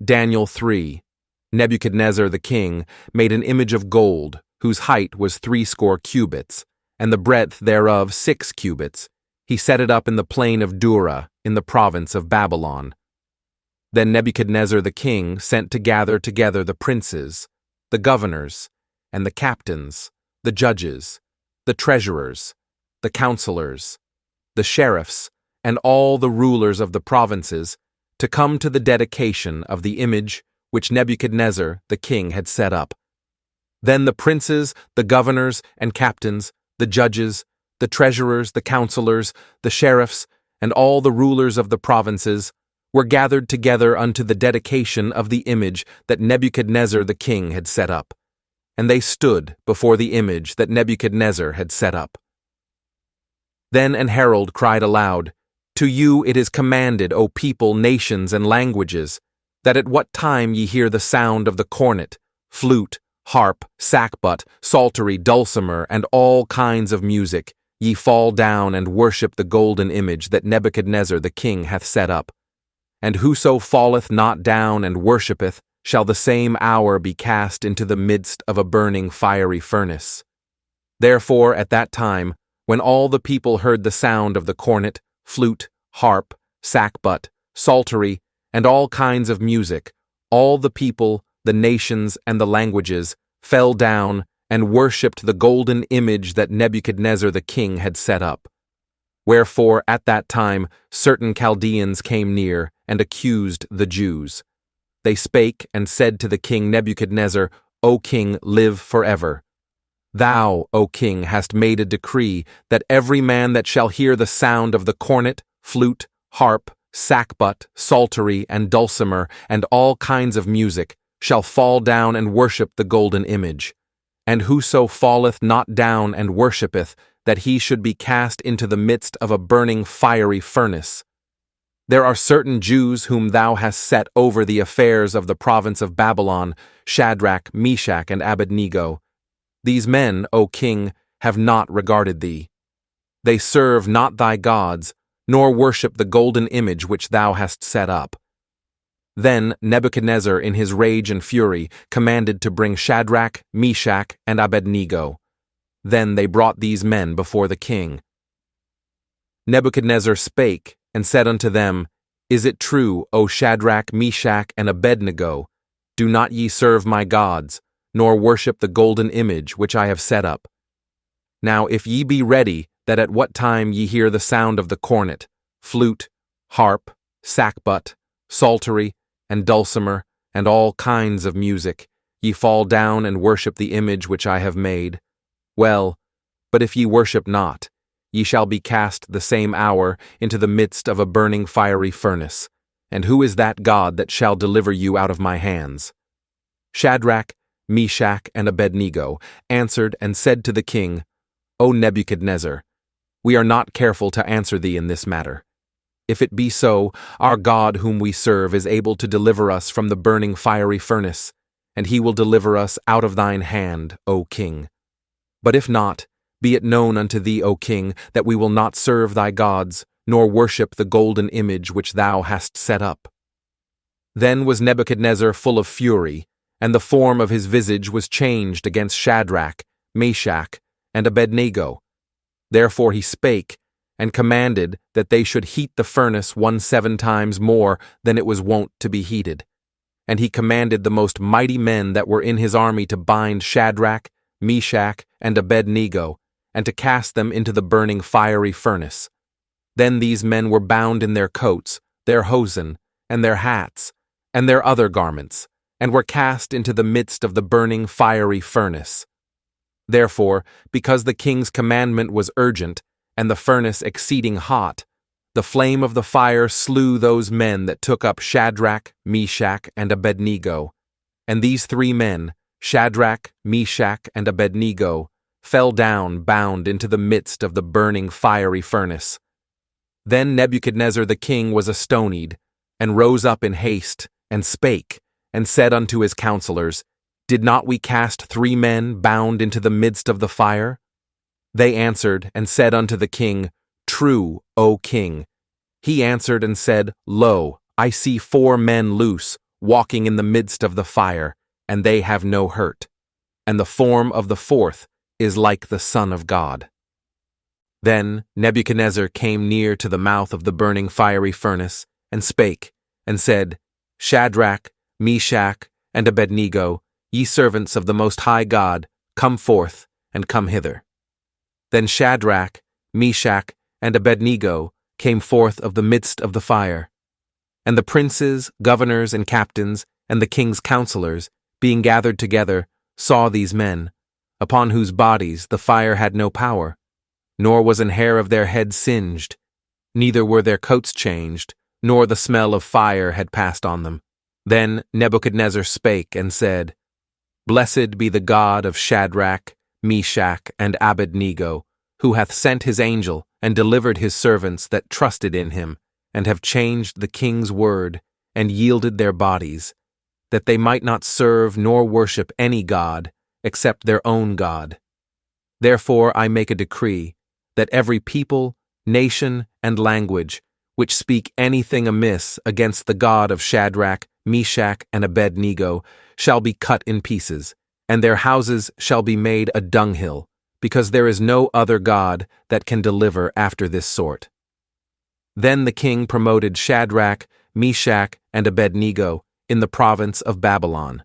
Daniel 3. Nebuchadnezzar the king made an image of gold, whose height was 60 cubits, and the breadth thereof 6 cubits. He set it up in the plain of Dura, in the province of Babylon. Then Nebuchadnezzar the king sent to gather together the princes, the governors, and the captains, the judges, the treasurers, the counselors, the sheriffs, and all the rulers of the provinces, to come to the dedication of the image which Nebuchadnezzar the king had set up. Then the princes, the governors and captains, the judges, the treasurers, the counselors, the sheriffs, and all the rulers of the provinces were gathered together unto the dedication of the image that Nebuchadnezzar the king had set up. And they stood before the image that Nebuchadnezzar had set up. Then an herald cried aloud, To you it is commanded, O people, nations, and languages, that at what time ye hear the sound of the cornet, flute, harp, sackbut, psaltery, dulcimer, and all kinds of music, ye fall down and worship the golden image that Nebuchadnezzar the king hath set up. And whoso falleth not down and worshippeth shall the same hour be cast into the midst of a burning fiery furnace. Therefore at that time, when all the people heard the sound of the cornet, flute, harp, sackbut, psaltery, and all kinds of music, all the people, the nations, and the languages fell down and worshipped the golden image that Nebuchadnezzar the king had set up. Wherefore at that time certain Chaldeans came near and accused the Jews. They spake and said to the king Nebuchadnezzar, O king, live forever. Thou, O king, hast made a decree that every man that shall hear the sound of the cornet, flute, harp, sackbut, psaltery, and dulcimer, and all kinds of music, shall fall down and worship the golden image. And whoso falleth not down and worshippeth, that he should be cast into the midst of a burning fiery furnace. There are certain Jews whom thou hast set over the affairs of the province of Babylon, Shadrach, Meshach, and Abednego. These men, O king, have not regarded thee. They serve not thy gods, nor worship the golden image which thou hast set up. Then Nebuchadnezzar in his rage and fury commanded to bring Shadrach, Meshach, and Abednego. Then they brought these men before the king. Nebuchadnezzar spake and said unto them, Is it true, O Shadrach, Meshach, and Abednego? Do not ye serve my gods, nor worship the golden image which I have set up. Now if ye be ready, that at what time ye hear the sound of the cornet, flute, harp, sackbut, psaltery, and dulcimer, and all kinds of music, ye fall down and worship the image which I have made. Well, but if ye worship not, ye shall be cast the same hour into the midst of a burning fiery furnace. And who is that God that shall deliver you out of my hands? Shadrach, Meshach, and Abednego answered and said to the king, O Nebuchadnezzar, we are not careful to answer thee in this matter. If it be so, our God whom we serve is able to deliver us from the burning fiery furnace, and he will deliver us out of thine hand, O king. But if not, be it known unto thee, O king, that we will not serve thy gods, nor worship the golden image which thou hast set up. Then was Nebuchadnezzar full of fury, and the form of his visage was changed against Shadrach, Meshach, and Abednego. Therefore he spake, and commanded that they should heat the furnace 17 times more than it was wont to be heated. And he commanded the most mighty men that were in his army to bind Shadrach, Meshach, and Abednego, and to cast them into the burning fiery furnace. Then these men were bound in their coats, their hosen, and their hats, and their other garments, and were cast into the midst of the burning fiery furnace. Therefore, because the king's commandment was urgent, and the furnace exceeding hot, the flame of the fire slew those men that took up Shadrach, Meshach, and Abednego. And these 3 men, Shadrach, Meshach, and Abednego, fell down bound into the midst of the burning fiery furnace. Then Nebuchadnezzar the king was astonied, and rose up in haste, and spake, and said unto his counselors, Did not we cast 3 men bound into the midst of the fire? They answered and said unto the king, True, O king. He answered and said, Lo, I see 4 men loose, walking in the midst of the fire, and they have no hurt. And the form of the fourth is like the Son of God. Then Nebuchadnezzar came near to the mouth of the burning fiery furnace, and spake, and said, Shadrach, Meshach, and Abednego, ye servants of the Most High God, come forth, and come hither. Then Shadrach, Meshach, and Abednego came forth of the midst of the fire. And the princes, governors, and captains, and the king's counselors, being gathered together, saw these men, upon whose bodies the fire had no power, nor was an hair of their head singed, neither were their coats changed, nor the smell of fire had passed on them. Then Nebuchadnezzar spake and said, Blessed be the God of Shadrach, Meshach, and Abednego, who hath sent his angel and delivered his servants that trusted in him, and have changed the king's word, and yielded their bodies, that they might not serve nor worship any god except their own God. Therefore I make a decree, that every people, nation, and language, which speak anything amiss against the God of Shadrach, Meshach, and Abednego, shall be cut in pieces, and their houses shall be made a dunghill, because there is no other God that can deliver after this sort. Then the king promoted Shadrach, Meshach, and Abednego in the province of Babylon,